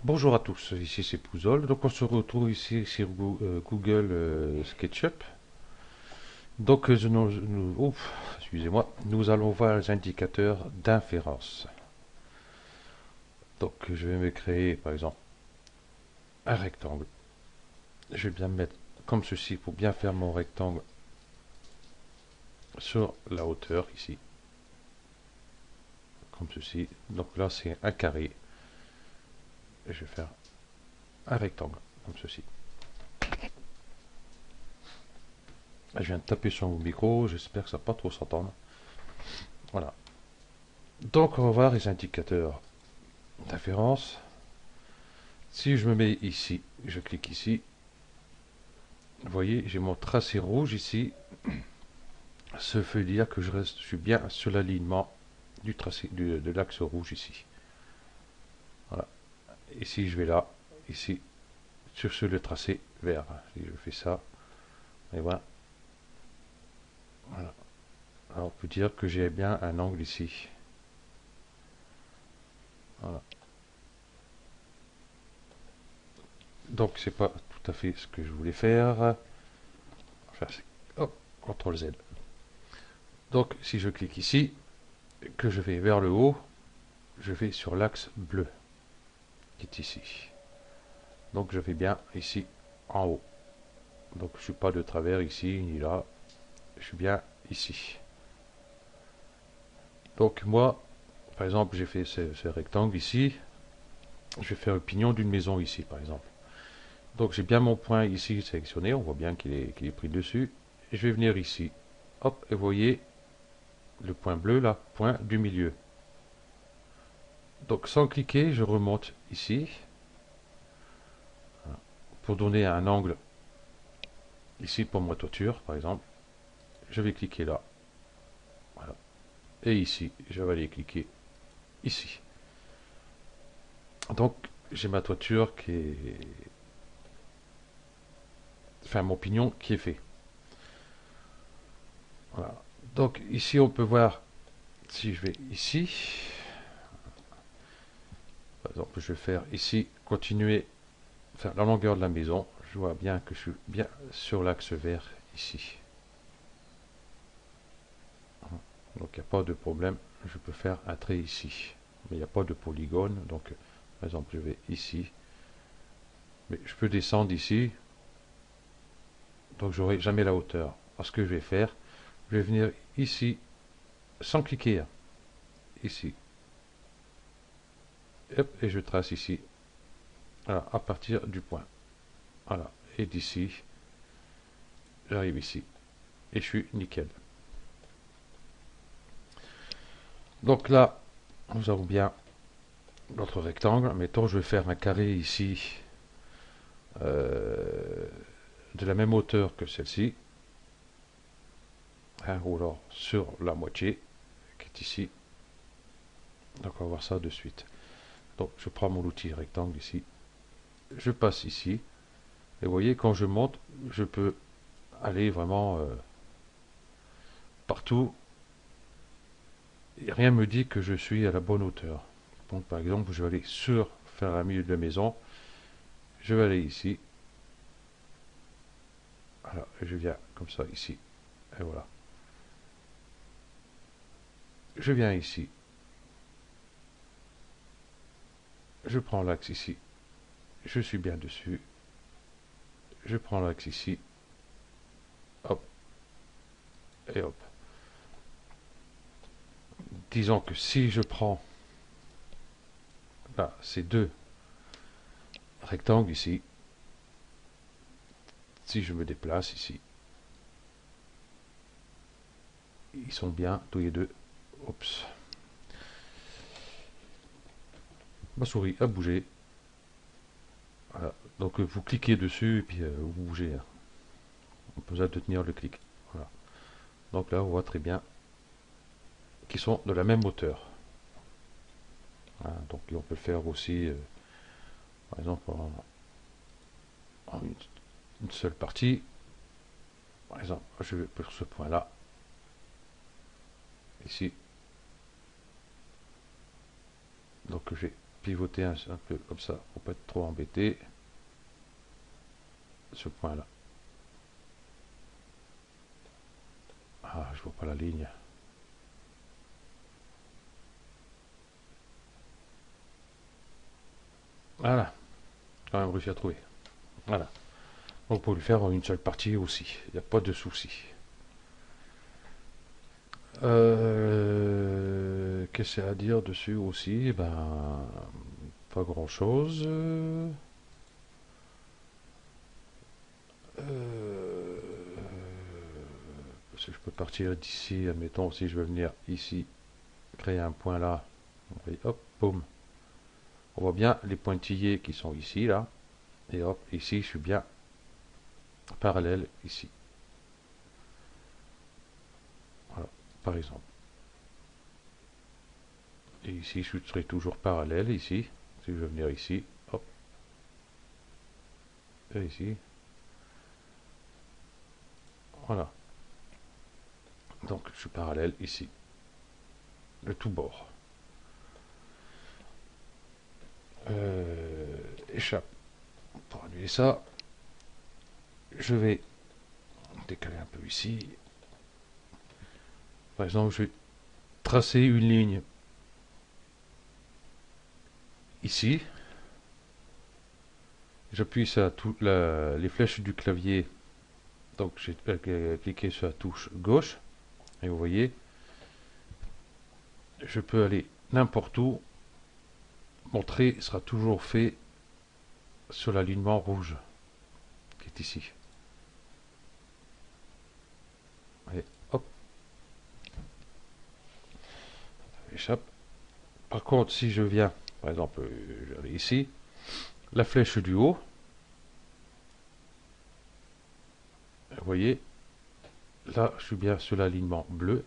Bonjour à tous, ici c'est Pouzol. Donc on se retrouve ici sur Google SketchUp. Donc excusez-moi, nous allons voir les indicateurs d'inférence. Donc je vais me créer par exemple un rectangle. Je vais bien me mettre comme ceci pour bien faire mon rectangle sur la hauteur ici, comme ceci. Donc là c'est un carré. Et je vais faire un rectangle comme ceci. Je viens de taper sur mon micro, j'espère que ça ne va pas trop s'entendre. Voilà. Donc on va voir les indicateurs d'inférence. Si je me mets ici, je clique ici, vous voyez, j'ai mon tracé rouge ici. Ça veut dire que je suis bien sur l'alignement du tracé de l'axe rouge ici. Voilà. Ici, je vais là, ici, sur le tracé vert. Si je fais ça, et voilà. Voilà. Alors, on peut dire que j'ai bien un angle ici. Voilà. Donc, c'est pas tout à fait ce que je voulais faire. Enfin, hop, CTRL Z. Donc, si je clique ici, que je vais vers le haut, je vais sur l'axe bleu qui est ici. Donc je vais bien ici en haut. Donc je ne suis pas de travers ici ni là. Je suis bien ici. Donc moi, par exemple, j'ai fait ce rectangle ici. Je vais faire le pignon d'une maison ici, par exemple. Donc j'ai bien mon point ici sélectionné. On voit bien qu'il est pris dessus. Et je vais venir ici. Hop, et vous voyez le point bleu là, point du milieu. Donc sans cliquer, je remonte ici pour donner un angle ici pour ma toiture, par exemple. Je vais cliquer là. Voilà. Et ici, je vais aller cliquer ici. Donc j'ai ma toiture qui est... Enfin mon pignon qui est fait. Voilà. Donc ici on peut voir, si je vais ici, par exemple je vais faire ici, continuer, faire la longueur de la maison. Je vois bien que je suis bien sur l'axe vert ici. Donc il n'y a pas de problème, je peux faire un trait ici. Mais il n'y a pas de polygone, donc par exemple je vais ici. Mais je peux descendre ici, donc j'aurai jamais la hauteur. Alors ce que je vais faire, je vais venir ici, sans cliquer, ici. Hop, et je trace ici, voilà, à partir du point. Voilà, et d'ici, j'arrive ici, et je suis nickel. Donc là, nous avons bien notre rectangle. Mettons, je vais faire un carré ici, euh, de la même hauteur que celle-ci, hein, ou alors sur la moitié, qui est ici. Donc on va voir ça de suite. Donc je prends mon outil rectangle ici, je passe ici, et vous voyez, quand je monte, je peux aller vraiment partout, et rien ne me dit que je suis à la bonne hauteur. Donc par exemple, je vais aller sur faire un milieu de la maison, je vais aller ici, voilà, et je viens comme ça ici, et voilà. Je viens ici, je prends l'axe ici, je suis bien dessus, je prends l'axe ici, hop, et hop. Disons que si je prends là, ces deux rectangles ici, si je me déplace ici, ils sont bien tous les deux. Oups. Ma souris a bougé. Voilà. Donc vous cliquez dessus et puis vous bougez. Hein. On peut besoin de tenir le clic. Voilà. Donc là, on voit très bien qu'ils sont de la même hauteur. Voilà. Donc on peut le faire aussi, par exemple, en une seule partie. Par exemple, je vais pour ce point-là, ici. Donc j'ai pivoter un peu comme ça pour pas être trop embêté. Ce point là. Ah, je vois pas la ligne. Voilà, quand même réussi à trouver. Voilà. On peut lui faire une seule partie aussi. Il n'y a pas de souci. Qu'est-ce qu'il y a à dire dessus aussi? Ben, pas grand chose. Parce que je peux partir d'ici, admettons, si je veux venir ici, créer un point là, et hop, boum. On voit bien les pointillés qui sont ici, là, et hop, ici, je suis bien parallèle ici. Voilà, par exemple. Et ici, je serai toujours parallèle, ici, si je veux venir ici, hop, et ici. Voilà. Donc, je suis parallèle ici, de tout bord. Échappe. Pour annuler ça, je vais décaler un peu ici. Par exemple, je vais tracer une ligne ici. J'appuie sur les flèches du clavier. Donc j'ai cliqué sur la touche gauche. Et vous voyez, je peux aller n'importe où. Mon trait sera toujours fait sur l'alignement rouge qui est ici. Et hop, ça échappe. Par contre, si je viens, par exemple, je vais aller ici, la flèche du haut, vous voyez, là, je suis bien sur l'alignement bleu.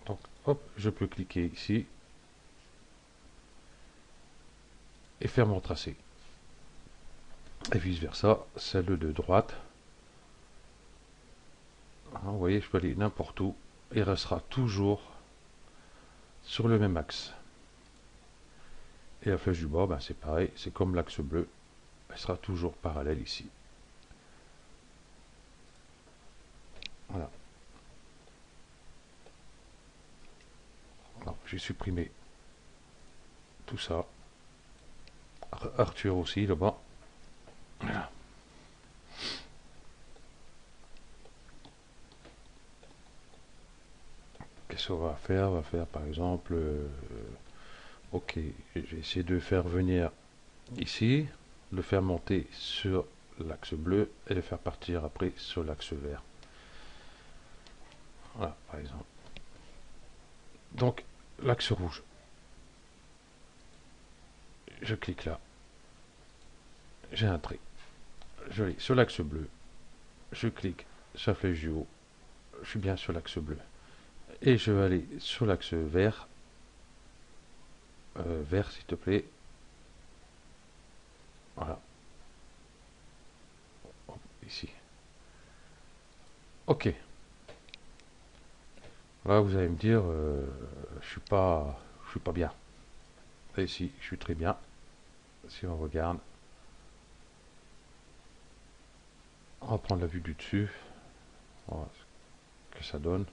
Donc, hop, je peux cliquer ici et faire mon tracé. Et vice versa, celle de droite. Vous voyez, je peux aller n'importe où. Il restera toujours sur le même axe. Et la flèche du bas, ben, c'est pareil, c'est comme l'axe bleu. Elle sera toujours parallèle ici. Voilà. J'ai supprimé tout ça. Arthur aussi là-bas. Voilà. Qu'est-ce qu'on va faire? On va faire par exemple, ok, j'ai essayé de faire venir ici, le faire monter sur l'axe bleu et le faire partir après sur l'axe vert. Voilà, par exemple. Donc, l'axe rouge. Je clique là. J'ai un trait. Je vais sur l'axe bleu. Je clique sur la flèche du haut. Je suis bien sur l'axe bleu. Et je vais aller sur l'axe vert. Vert, s'il te plaît. Voilà. Hop, ici. Ok. Là, vous allez me dire, je suis pas bien. Et ici, je suis très bien. Si on regarde, on va prendre la vue du dessus. Voilà ce que ça donne.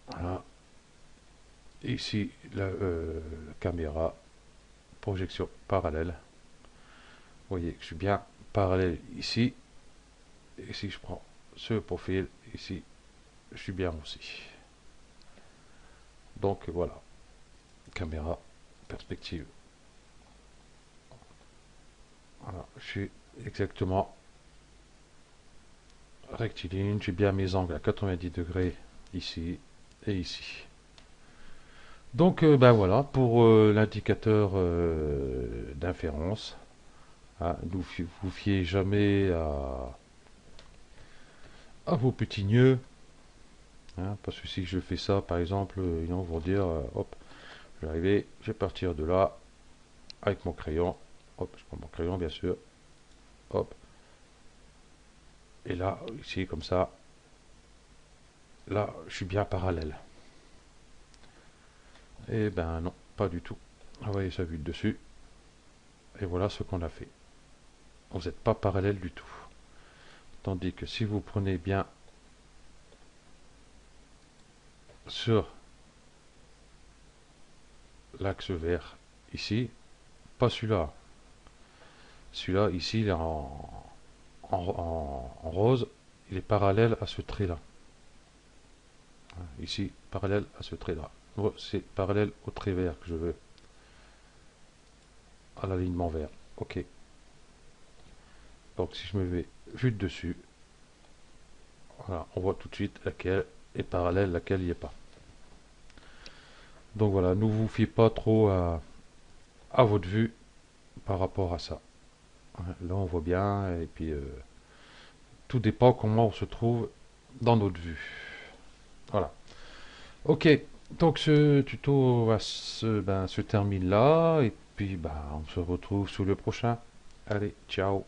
Voilà. Et ici, la caméra, projection parallèle. Vous voyez que je suis bien parallèle ici. Et si je prends ce profil, ici, je suis bien aussi. Donc voilà, caméra, perspective. Voilà, je suis exactement rectiligne. J'ai bien mes angles à 90 degrés ici et ici. Donc ben voilà pour l'indicateur d'inférence. Hein, ne vous fiez jamais à vos petits nœuds. Hein, parce que si je fais ça, par exemple, ils vont dire, hop, je vais arriver, je vais partir de là avec mon crayon. Hop, je prends mon crayon bien sûr. Hop. Et là, ici, comme ça, là, je suis bien parallèle. Et ben non, pas du tout. Vous voyez sa vue de dessus. Et voilà ce qu'on a fait. Vous n'êtes pas parallèle du tout. Tandis que si vous prenez bien sur l'axe vert ici, pas celui-là. Celui-là, ici, il est en rose. Il est parallèle à ce trait-là. Ici, parallèle à ce trait-là. C'est parallèle au trait vert que je veux. À l'alignement vert. OK. Donc si je me mets vue de dessus, voilà, on voit tout de suite laquelle est parallèle, laquelle n'y est pas. Donc voilà, ne vous fiez pas trop à votre vue par rapport à ça. Là on voit bien, et puis tout dépend comment on se trouve dans notre vue. Voilà. Ok, donc ce tuto se termine là, et puis on se retrouve sur le prochain. Allez, ciao.